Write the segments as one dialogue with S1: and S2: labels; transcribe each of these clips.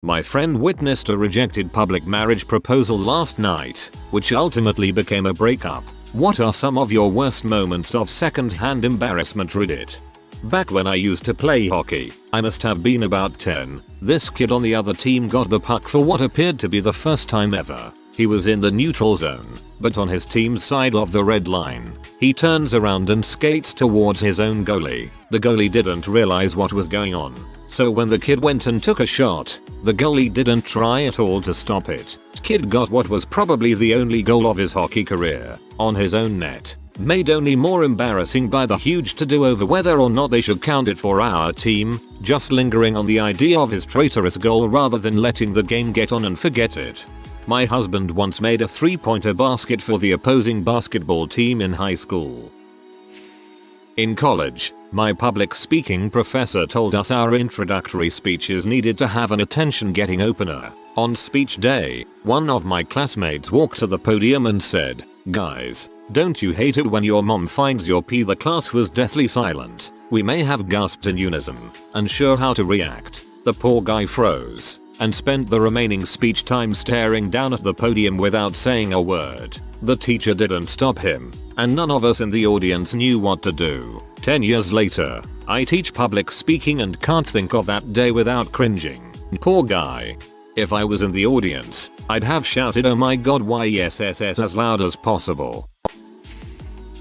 S1: My friend witnessed a rejected public marriage proposal last night, which ultimately became a breakup. What are some of your worst moments of second-hand embarrassment, Reddit? Back when I used to play hockey, I must have been about 10, this kid on the other team got the puck for what appeared to be the first time ever. He was in the neutral zone, but on his team's side of the red line. He turns around and skates towards his own goalie. The goalie didn't realize what was going on. So when the kid went and took a shot, the goalie didn't try at all to stop it. Kid got what was probably the only goal of his hockey career, on his own net. Made only more embarrassing by the huge to-do over whether or not they should count it for our team, just lingering on the idea of his traitorous goal rather than letting the game get on and forget it. My husband once made a 3-pointer basket for the opposing basketball team in high school. In college, my public speaking professor told us our introductory speeches needed to have an attention-getting opener. On speech day, one of my classmates walked to the podium and said, "Guys, don't you hate it when your mom finds your pee?" The class was deathly silent. We may have gasped in unison, unsure how to react. The poor guy froze and spent the remaining speech time staring down at the podium without saying a word. The teacher didn't stop him, and none of us in the audience knew what to do. 10 years later, I teach public speaking and can't think of that day without cringing. Poor guy. If I was in the audience, I'd have shouted "Oh my god, why yes as loud as possible."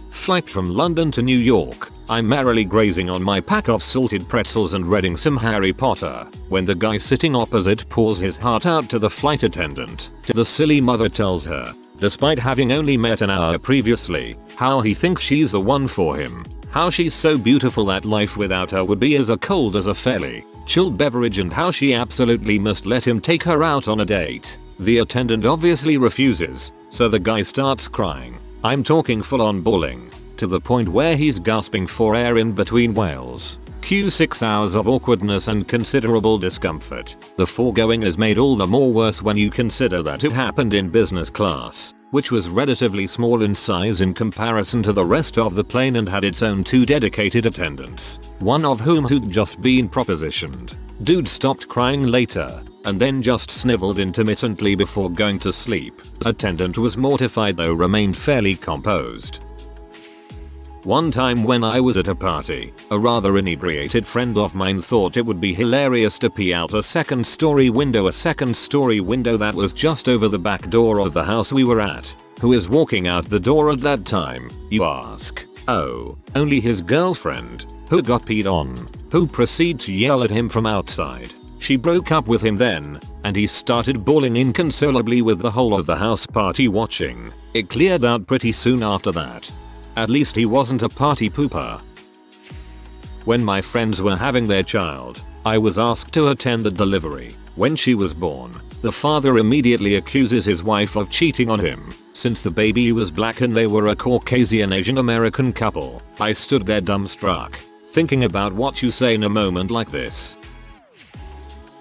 S1: Flight from London to New York. I'm merrily grazing on my pack of salted pretzels and reading some Harry Potter, when the guy sitting opposite pours his heart out to the flight attendant. The silly mother tells her, despite having only met an hour previously, how he thinks she's the one for him. How she's so beautiful that life without her would be as cold as a fairly chilled beverage, and how she absolutely must let him take her out on a date. The attendant obviously refuses, so the guy starts crying. I'm talking full-on bawling, to the point where he's gasping for air in between wails. Cue 6 hours of awkwardness and considerable discomfort. The foregoing is made all the more worse when you consider that it happened in business class, which was relatively small in size in comparison to the rest of the plane and had its own 2 dedicated attendants, one of whom who'd just been propositioned. Dude stopped crying later, and then just sniveled intermittently before going to sleep. Attendant was mortified though remained fairly composed. One time when I was at a party, a rather inebriated friend of mine thought it would be hilarious to pee out a second story window that was just over the back door of the house we were at. Who is walking out the door at that time, you ask? Oh, only his girlfriend, who got peed on, who proceeded to yell at him from outside. She broke up with him then, and he started bawling inconsolably with the whole of the house party watching. It cleared out pretty soon after that. At least he wasn't a party pooper. When my friends were having their child, I was asked to attend the delivery. When she was born, the father immediately accuses his wife of cheating on him, since the baby was black and they were a Caucasian Asian American couple. I stood there dumbstruck, thinking about what you say in a moment like this.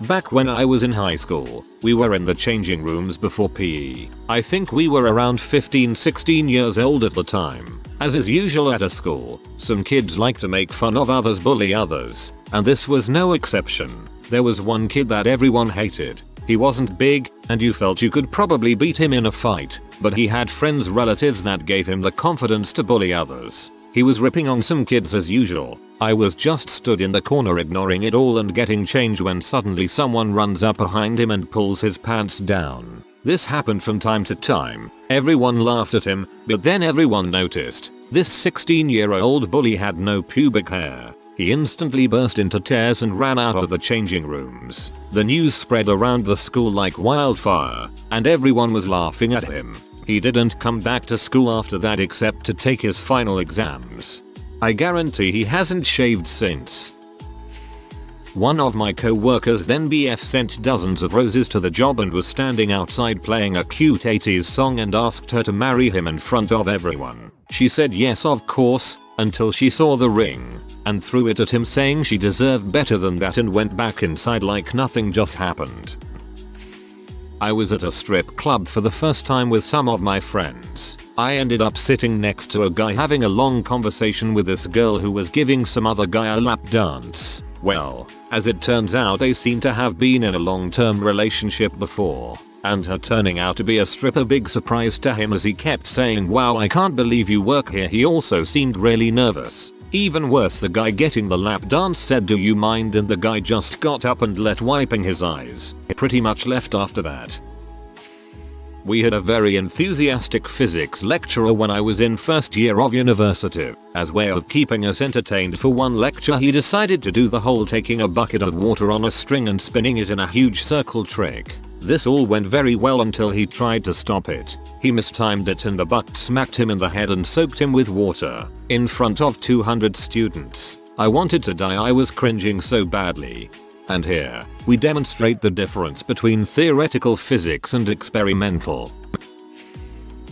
S1: Back when I was in high school, we were in the changing rooms before PE. I think we were around 15-16 years old at the time. As is usual at a school, some kids like to make fun of others, bully others, and this was no exception. There was one kid that everyone hated. He wasn't big, and you felt you could probably beat him in a fight, but he had friends, relatives that gave him the confidence to bully others. He was ripping on some kids as usual. I was just stood in the corner ignoring it all and getting change when suddenly someone runs up behind him and pulls his pants down. This happened from time to time. Everyone laughed at him, but then everyone noticed. This 16-year-old bully had no pubic hair. He instantly burst into tears and ran out of the changing rooms. The news spread around the school like wildfire, and everyone was laughing at him. He didn't come back to school after that except to take his final exams. I guarantee he hasn't shaved since. One of my co-workers then BF sent dozens of roses to the job and was standing outside playing a cute 80s song and asked her to marry him in front of everyone. She said yes of course, until she saw the ring, and threw it at him saying she deserved better than that and went back inside like nothing just happened. I was at a strip club for the first time with some of my friends. I ended up sitting next to a guy having a long conversation with this girl who was giving some other guy a lap dance. Well, As it turns out, they seem to have been in a long-term relationship before, and her turning out to be a stripper big surprise to him as he kept saying, "Wow, I can't believe you work here." He also seemed really nervous. Even worse, the guy getting the lap dance said, "Do you mind?" and the guy just got up and left, wiping his eyes. Pretty much left after that. We had a very enthusiastic physics lecturer when I was in first year of university. As way of keeping us entertained for one lecture, he decided to do the whole taking a bucket of water on a string and spinning it in a huge circle trick. This all went very well until he tried to stop it. He mistimed it and the bucket smacked him in the head and soaked him with water in front of 200 students. I wanted to die, I was cringing so badly. And here, we demonstrate the difference between theoretical physics and experimental.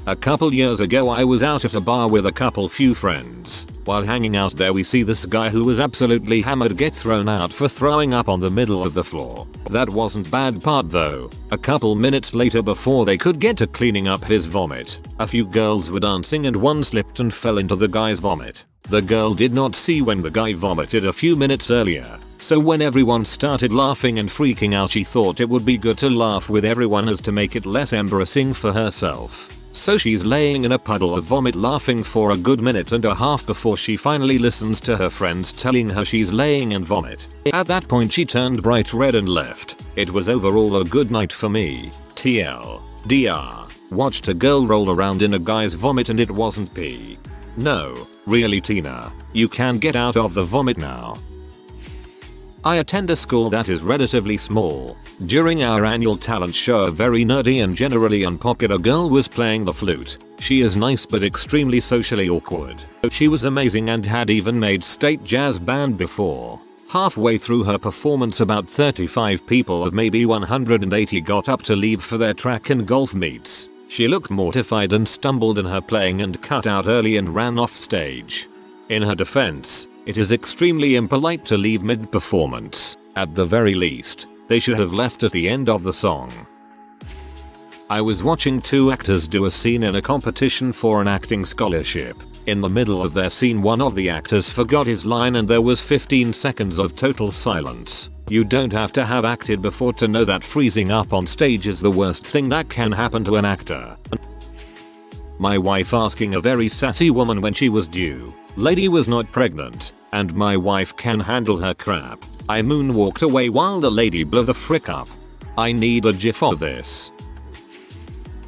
S1: A couple years ago I was out at a bar with a few friends. While hanging out there we see this guy who was absolutely hammered get thrown out for throwing up on the middle of the floor. That wasn't bad part though. A couple minutes later, before they could get to cleaning up his vomit, a few girls were dancing and one slipped and fell into the guy's vomit. The girl did not see when the guy vomited a few minutes earlier, so when everyone started laughing and freaking out, she thought it would be good to laugh with everyone as to make it less embarrassing for herself. So she's laying in a puddle of vomit laughing for a good minute and a half before she finally listens to her friends telling her she's laying in vomit. At that point she turned bright red and left. It was overall a good night for me. TLDR. Watched a girl roll around in a guy's vomit and it wasn't pee. No, really Tina, you can get out of the vomit now. I attend a school that is relatively small. During our annual talent show, a very nerdy and generally unpopular girl was playing the flute. She is nice but extremely socially awkward. She was amazing and had even made state jazz band before. Halfway through her performance, about 35 people of maybe 180 got up to leave for their track and golf meets. She looked mortified and stumbled in her playing and cut out early and ran off stage. In her defense, it is extremely impolite to leave mid-performance. At the very least, they should have left at the end of the song. I was watching two actors do a scene in a competition for an acting scholarship. In the middle of their scene, one of the actors forgot his line and there was 15 seconds of total silence. You don't have to have acted before to know that freezing up on stage is the worst thing that can happen to an actor. My wife asking a very sassy woman when she was due. Lady was not pregnant, and my wife can handle her crap. I moonwalked away while the lady blew the frick up. I need a gif of this.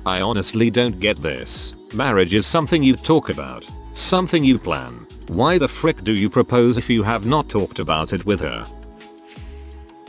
S1: I honestly don't get this. Marriage is something you talk about, something you plan. Why the frick do you propose if you have not talked about it with her?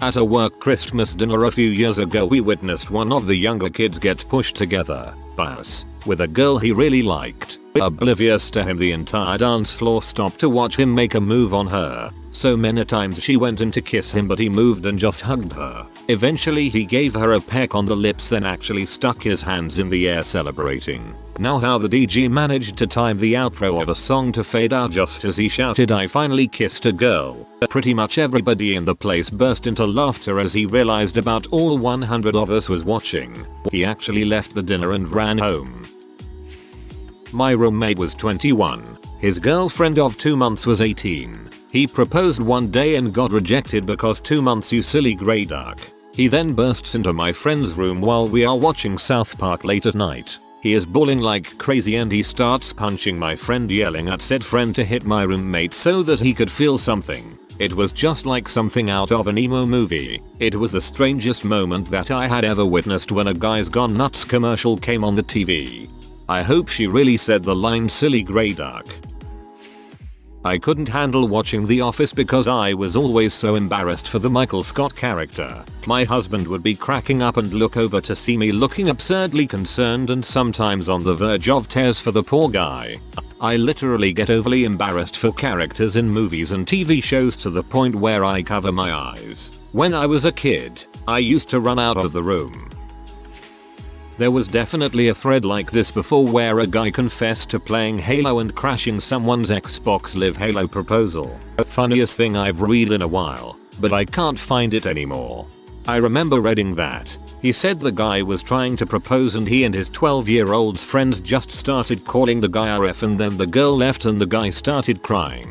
S1: At a work Christmas dinner a few years ago, we witnessed one of the younger kids get pushed together by us with a girl he really liked. Oblivious to him, the entire dance floor stopped to watch him make a move on her. So many times she went in to kiss him, but he moved and just hugged her. Eventually he gave her a peck on the lips, then actually stuck his hands in the air celebrating. Now how the DJ managed to time the outro of a song to fade out just as he shouted, "I finally kissed a girl." Pretty much everybody in the place burst into laughter as he realized about all 100 of us was watching. He actually left the dinner and ran home. My roommate was 21. His girlfriend of 2 months was 18. He proposed one day and got rejected because 2 months, you silly grey duck. He then bursts into my friend's room while we are watching South Park late at night. He is bawling like crazy and he starts punching my friend, yelling at said friend to hit my roommate so that he could feel something. It was just like something out of an emo movie. It was the strangest moment that I had ever witnessed when a Guys Gone Nuts commercial came on the TV. I hope she really said the line "silly grey duck." I couldn't handle watching The Office because I was always so embarrassed for the Michael Scott character. My husband would be cracking up and look over to see me looking absurdly concerned and sometimes on the verge of tears for the poor guy. I literally get overly embarrassed for characters in movies and TV shows to the point where I cover my eyes. When I was a kid, I used to run out of the room. There was definitely a thread like this before where a guy confessed to playing Halo and crashing someone's Xbox Live Halo proposal. Funniest thing I've read in a while, but I can't find it anymore. I remember reading that. He said the guy was trying to propose and he and his 12-year-old's friends just started calling the guy RF, and then the girl left and the guy started crying.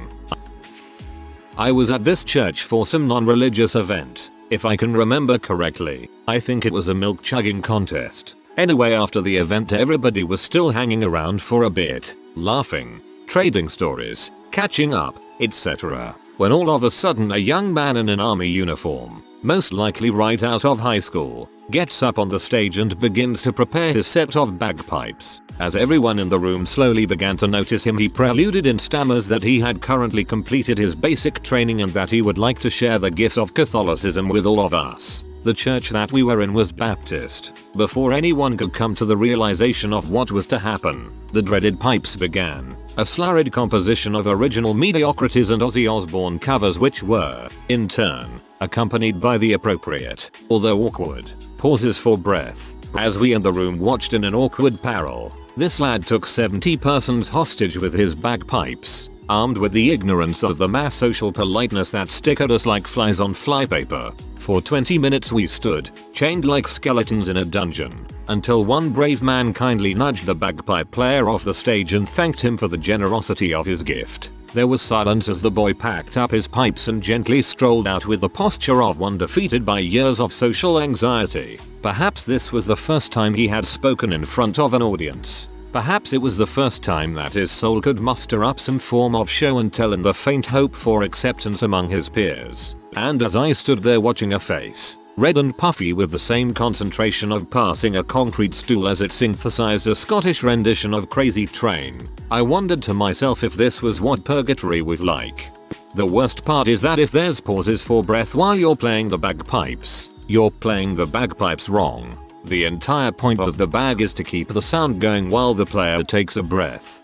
S1: I was at this church for some non-religious event. If I can remember correctly, I think it was a milk chugging contest. Anyway, after the event everybody was still hanging around for a bit, laughing, trading stories, catching up, etc. When all of a sudden a young man in an army uniform, most likely right out of high school, gets up on the stage and begins to prepare his set of bagpipes. As everyone in the room slowly began to notice him, he preluded in stammers that he had currently completed his basic training and that he would like to share the gifts of Catholicism with all of us. The church that we were in was Baptist. Before anyone could come to the realization of what was to happen, the dreaded pipes began. A slurred composition of original mediocrities and Ozzy Osbourne covers, which were, in turn, accompanied by the appropriate, although awkward, pauses for breath. As we in the room watched in an awkward parallel, this lad took 70 persons hostage with his bagpipes, armed with the ignorance of the mass social politeness that stick at us like flies on flypaper. For 20 minutes we stood, chained like skeletons in a dungeon, until one brave man kindly nudged the bagpipe player off the stage and thanked him for the generosity of his gift. There was silence as the boy packed up his pipes and gently strolled out with the posture of one defeated by years of social anxiety. Perhaps this was the first time he had spoken in front of an audience. Perhaps it was the first time that his soul could muster up some form of show and tell in the faint hope for acceptance among his peers. And as I stood there watching a face, red and puffy with the same concentration of passing a concrete stool as it synthesized a Scottish rendition of Crazy Train, I wondered to myself if this was what purgatory was like. The worst part is that if there's pauses for breath while you're playing the bagpipes, you're playing the bagpipes wrong. The entire point of the bag is to keep the sound going while the player takes a breath.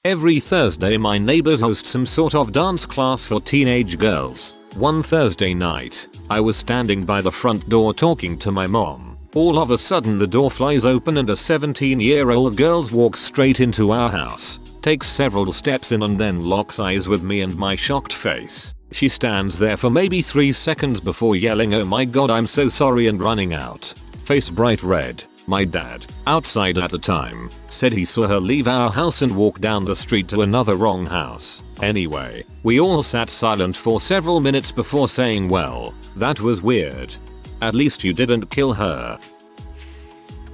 S1: Every Thursday my neighbors host some sort of dance class for teenage girls. One Thursday night, I was standing by the front door talking to my mom. All of a sudden the door flies open and a 17-year-old girl walks straight into our house, takes several steps in and then locks eyes with me and my shocked face. She stands there for maybe 3 seconds before yelling, "Oh my god, I'm so sorry," and running out, face bright red. My dad, outside at the time, said he saw her leave our house and walk down the street to another wrong house. Anyway, we all sat silent for several minutes before saying, "Well, that was weird. At least you didn't kill her."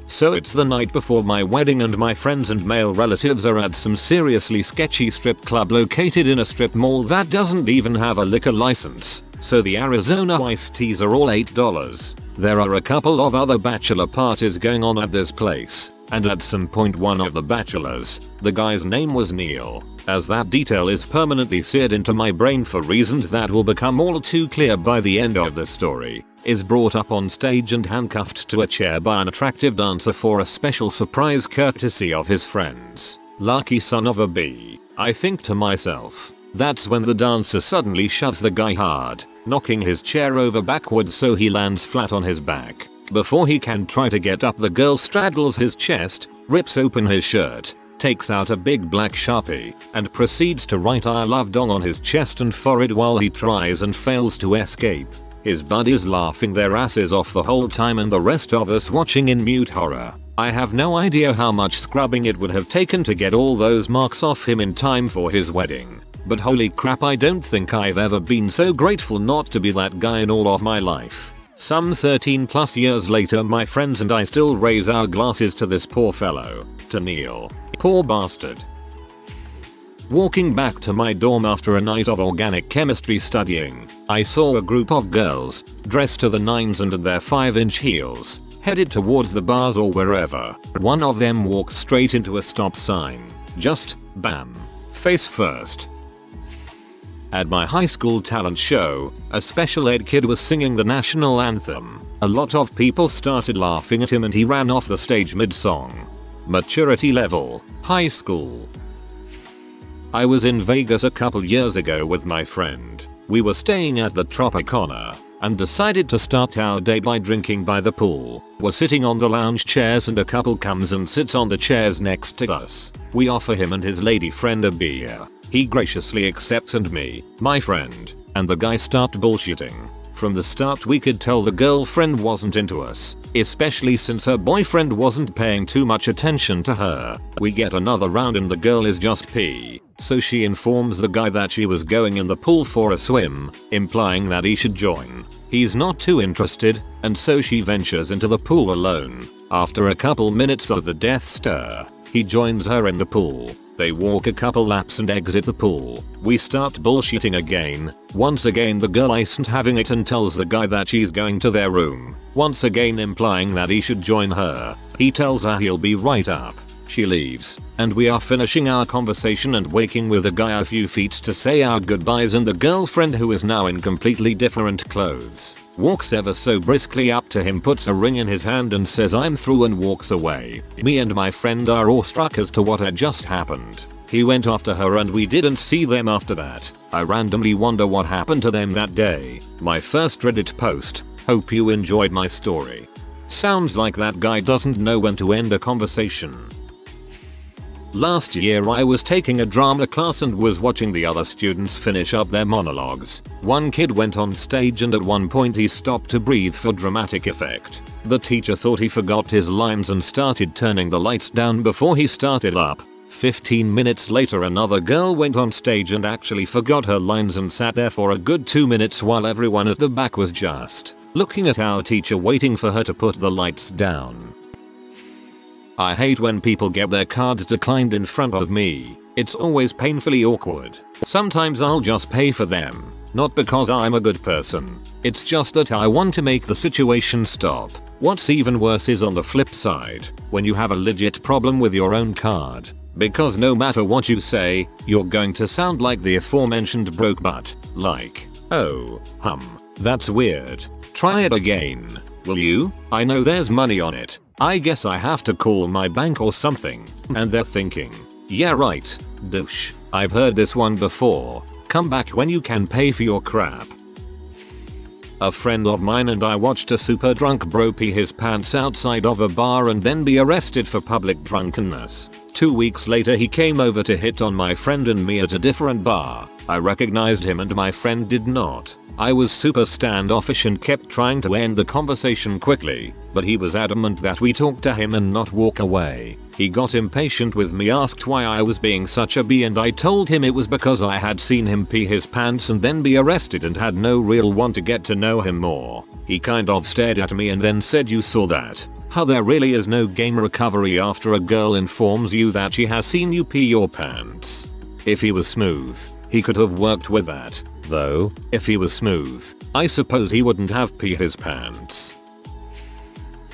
S1: So it's the night before my wedding and my friends and male relatives are at some seriously sketchy strip club located in a strip mall that doesn't even have a liquor license, so the Arizona iced teas are all $8. There are a couple of other bachelor parties going on at this place, and at some point one of the bachelors, the guy's name was Neil, as that detail is permanently seared into my brain for reasons that will become all too clear by the end of the story, is brought up on stage and handcuffed to a chair by an attractive dancer for a special surprise courtesy of his friends. Lucky son of a bee, I think to myself. That's when the dancer suddenly shoves the guy hard, knocking his chair over backwards so he lands flat on his back. Before he can try to get up, the girl straddles his chest, rips open his shirt, takes out a big black Sharpie, and proceeds to write "I love dong" on his chest and forehead while he tries and fails to escape. His buddies laughing their asses off the whole time and the rest of us watching in mute horror. I have no idea how much scrubbing it would have taken to get all those marks off him in time for his wedding. But holy crap, I don't think I've ever been so grateful not to be that guy in all of my life. Some 13 plus years later, my friends and I still raise our glasses to this poor fellow, to Neil. Poor bastard. Walking back to my dorm after a night of organic chemistry studying, I saw a group of girls, dressed to the nines and in their 5-inch heels, headed towards the bars or wherever. One of them walked straight into a stop sign. Just, bam. Face first. At my high school talent show, a special ed kid was singing the national anthem. A lot of people started laughing at him and he ran off the stage mid-song. Maturity level, high school. I was in Vegas a couple years ago with my friend. We were staying at the Tropicana and decided to start our day by drinking by the pool. We're sitting on the lounge chairs and a couple comes and sits on the chairs next to us. We offer him and his lady friend a beer. He graciously accepts and me, my friend, and the guy start bullshitting. From the start we could tell the girlfriend wasn't into us, especially since her boyfriend wasn't paying too much attention to her. We get another round and the girl is just So she informs the guy that she was going in the pool for a swim, implying that he should join. He's not too interested, and so she ventures into the pool alone. After a couple minutes of the death stare, he joins her in the pool. They walk a couple laps and exit the pool. We start bullshitting again. Once again the girl isn't having it and tells the guy that she's going to their room. Once again implying that he should join her. He tells her he'll be right up. She leaves, and we are finishing our conversation and waking with a guy a few feet to say our goodbyes, and the girlfriend, who is now in completely different clothes, walks ever so briskly up to him, puts a ring in his hand and says I'm through, and walks away. Me and my friend are awestruck as to what had just happened. He went after her and we didn't see them after that. I randomly wonder what happened to them that day. My first Reddit post. Hope you enjoyed my story. Sounds like that guy doesn't know when to end a conversation. Last year I was taking a drama class and was watching the other students finish up their monologues. One kid went on stage and at one point he stopped to breathe for dramatic effect. The teacher thought he forgot his lines and started turning the lights down before he started up. 15 minutes later another girl went on stage and actually forgot her lines and sat there for a good 2 minutes while everyone at the back was just looking at our teacher waiting for her to put the lights down. I hate when people get their cards declined in front of me. It's always painfully awkward. Sometimes I'll just pay for them. Not because I'm a good person. It's just that I want to make the situation stop. What's even worse is on the flip side, when you have a legit problem with your own card. Because no matter what you say, you're going to sound like the aforementioned broke butt. Like, oh, that's weird. Try it again. Will you? I know there's money on it. I guess I have to call my bank or something. And they're thinking, yeah right, douche. I've heard this one before. Come back when you can pay for your crap. A friend of mine and I watched a super drunk bro pee his pants outside of a bar and then be arrested for public drunkenness. 2 weeks later he came over to hit on my friend and me at a different bar. I recognized him and my friend did not. I was super standoffish and kept trying to end the conversation quickly, but he was adamant that we talk to him and not walk away. He got impatient with me, asked why I was being such a b, and I told him it was because I had seen him pee his pants and then be arrested and had no real want to get to know him more. He kind of stared at me and then said, you saw that? How there really is no game recovery after a girl informs you that she has seen you pee your pants. If he was smooth, he could have worked with that. Though, if he was smooth, I suppose he wouldn't have pee his pants.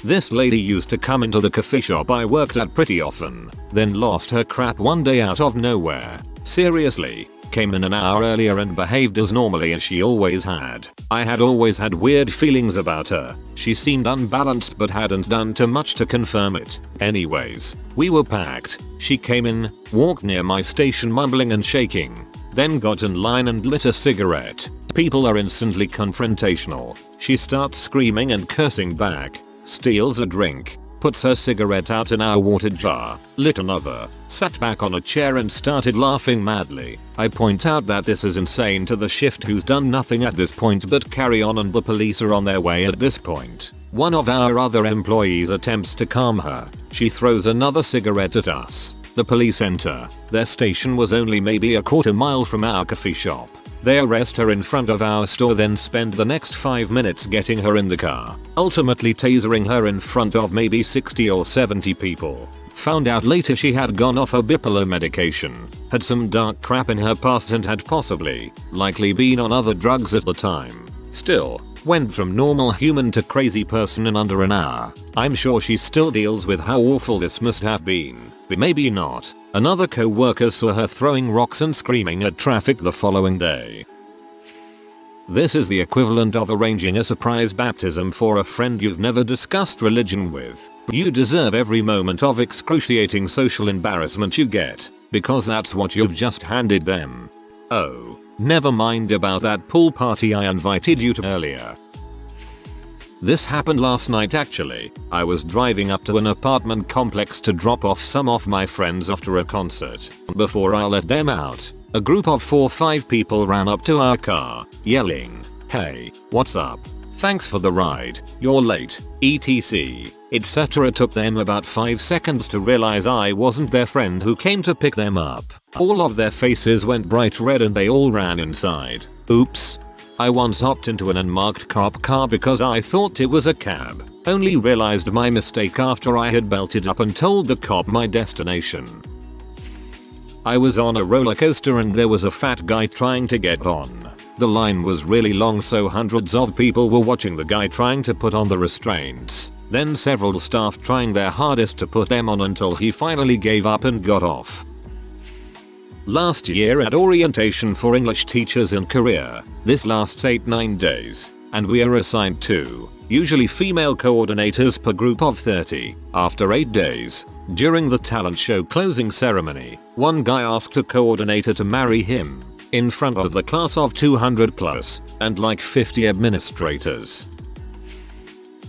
S1: This lady used to come into the coffee shop I worked at pretty often, then lost her crap one day out of nowhere. Seriously, came in an hour earlier and behaved as normally as she always had. I had always had weird feelings about her. She seemed unbalanced but hadn't done too much to confirm it. Anyways, we were packed. She came in, walked near my station mumbling and shaking. Then got in line and lit a cigarette. People are instantly confrontational. She starts screaming and cursing back, steals a drink, puts her cigarette out in our water jar, lit another, sat back on a chair and started laughing madly. I point out that this is insane to the shift who's done nothing at this point but carry on, and the police are on their way at this point. One of our other employees attempts to calm her. She throws another cigarette at us. The police enter. Their station was only maybe a quarter mile from our coffee shop. They arrest her in front of our store, then spend the next 5 minutes getting her in the car, ultimately tasering her in front of maybe 60 or 70 people. Found out later she had gone off her bipolar medication, had some dark crap in her past and had likely been on other drugs at the time. Still, went from normal human to crazy person in under an hour. I'm sure she still deals with how awful this must have been, but maybe not. Another co-worker saw her throwing rocks and screaming at traffic the following day. This is the equivalent of arranging a surprise baptism for a friend you've never discussed religion with. You deserve every moment of excruciating social embarrassment you get, because that's what you've just handed them. Oh, never mind about that pool party I invited you to earlier. This happened last night actually. I was driving up to an apartment complex to drop off some of my friends after a concert. Before I let them out, a group of 4 or 5 people ran up to our car, yelling, "Hey, what's up? Thanks for the ride, you're late, etc. etc. Took them about 5 seconds to realize I wasn't their friend who came to pick them up. All of their faces went bright red and they all ran inside. Oops. I once hopped into an unmarked cop car because I thought it was a cab. Only realized my mistake after I had belted up and told the cop my destination. I was on a roller coaster and there was a fat guy trying to get on. The line was really long, so hundreds of people were watching the guy trying to put on the restraints. Then several staff trying their hardest to put them on until he finally gave up and got off. Last year at orientation for English teachers in Korea, this lasts 8-9 days, and we are assigned 2, usually female coordinators per group of 30. After 8 days, during the talent show closing ceremony, one guy asked a coordinator to marry him in front of the class of 200 plus and like 50 administrators.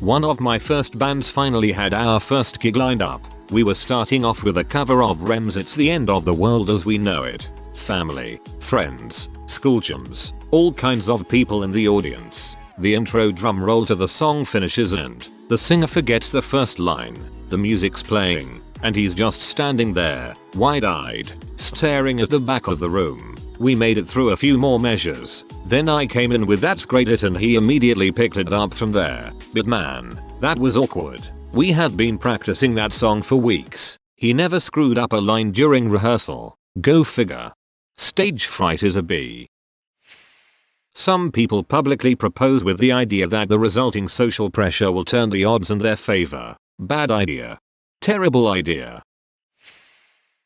S1: One of my first bands finally had our first gig lined up. We were starting off with a cover of Rem's It's the End of the World as We Know It. Family, friends, school chums, all kinds of people in the audience. The intro drum roll to the song finishes and the singer forgets the first line. The music's playing and he's just standing there, wide-eyed, staring at the back of the room. We made it through a few more measures. Then I came in with "That's great it" and he immediately picked it up from there. But man, that was awkward. We had been practicing that song for weeks. He never screwed up a line during rehearsal. Go figure. Stage fright is a B. Some people publicly propose with the idea that the resulting social pressure will turn the odds in their favor. Bad idea. Terrible idea.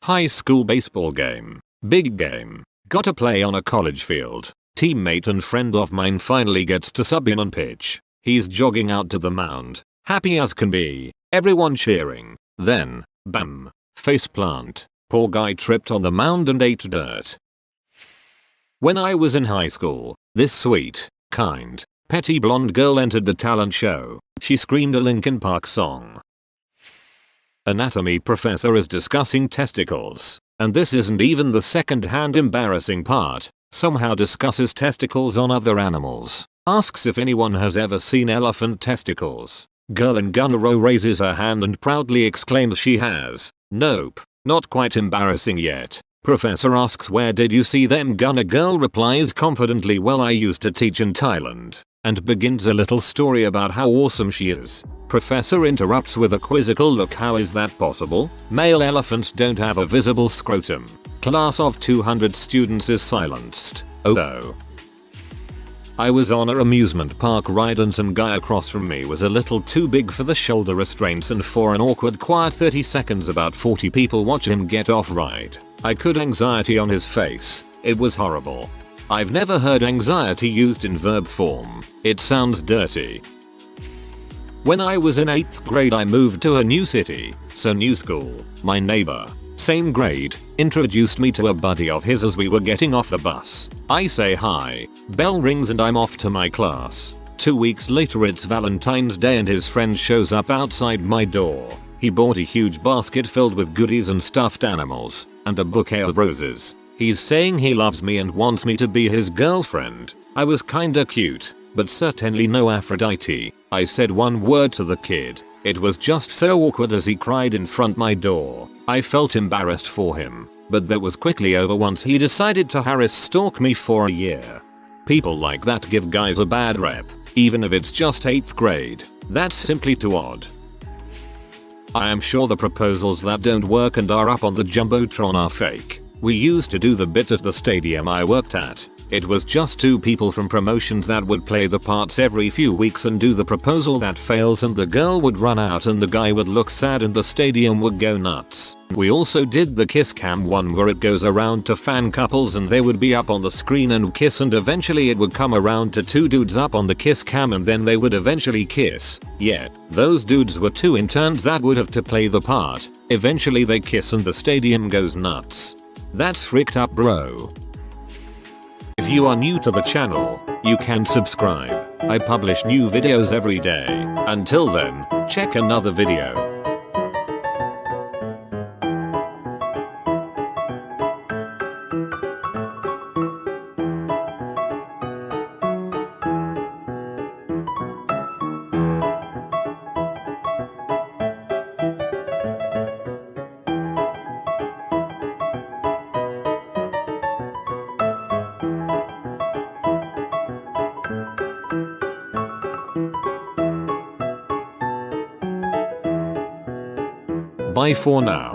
S1: High school baseball game. Big game. Gotta play on a college field. Teammate and friend of mine finally gets to sub in and pitch. He's jogging out to the mound, happy as can be, everyone cheering. Then, bam, faceplant. Poor guy tripped on the mound and ate dirt. When I was in high school, this sweet, kind, petty blonde girl entered the talent show. She screamed a Linkin Park song. Anatomy professor is discussing testicles. And this isn't even the second-hand embarrassing part. Somehow discusses testicles on other animals. Asks if anyone has ever seen elephant testicles. Girl in gunner row raises her hand and proudly exclaims she has. Nope, not quite embarrassing yet. Professor asks where did you see them? Gunner girl replies confidently, well I used to teach in Thailand. And begins a little story about how awesome she is. Professor interrupts with a quizzical look. How is that possible? Male elephants don't have a visible scrotum. Class of 200 students is silenced. Oh. I was on a amusement park ride and some guy across from me was a little too big for the shoulder restraints, and for an awkward quiet 30 seconds about 40 people watch him get off ride. I could anxiety on his face. It was horrible. I've never heard anxiety used in verb form. It sounds dirty. When I was in 8th grade I moved to a new city, so new school. My neighbor, same grade, introduced me to a buddy of his as we were getting off the bus. I say hi, bell rings and I'm off to my class. 2 weeks later it's Valentine's Day and his friend shows up outside my door. He bought a huge basket filled with goodies and stuffed animals, and a bouquet of roses. He's saying he loves me and wants me to be his girlfriend. I was kinda cute, but certainly no Aphrodite. I said one word to the kid. It was just so awkward as he cried in front my door. I felt embarrassed for him, but that was quickly over once he decided to stalk me for a year. People like that give guys a bad rep, even if it's just 8th grade. That's simply too odd. I am sure the proposals that don't work and are up on the Jumbotron are fake. We used to do the bit at the stadium I worked at. It was just 2 people from promotions that would play the parts every few weeks and do the proposal that fails, and the girl would run out and the guy would look sad and the stadium would go nuts. We also did the kiss cam one where it goes around to fan couples and they would be up on the screen and kiss, and eventually it would come around to 2 dudes up on the kiss cam and then they would eventually kiss. Yeah, those dudes were 2 interns that would have to play the part. Eventually they kiss and the stadium goes nuts. That's freaked up, bro. If you are new to the channel, you can subscribe. I publish new videos every day. Until then, check another video. Bye for now.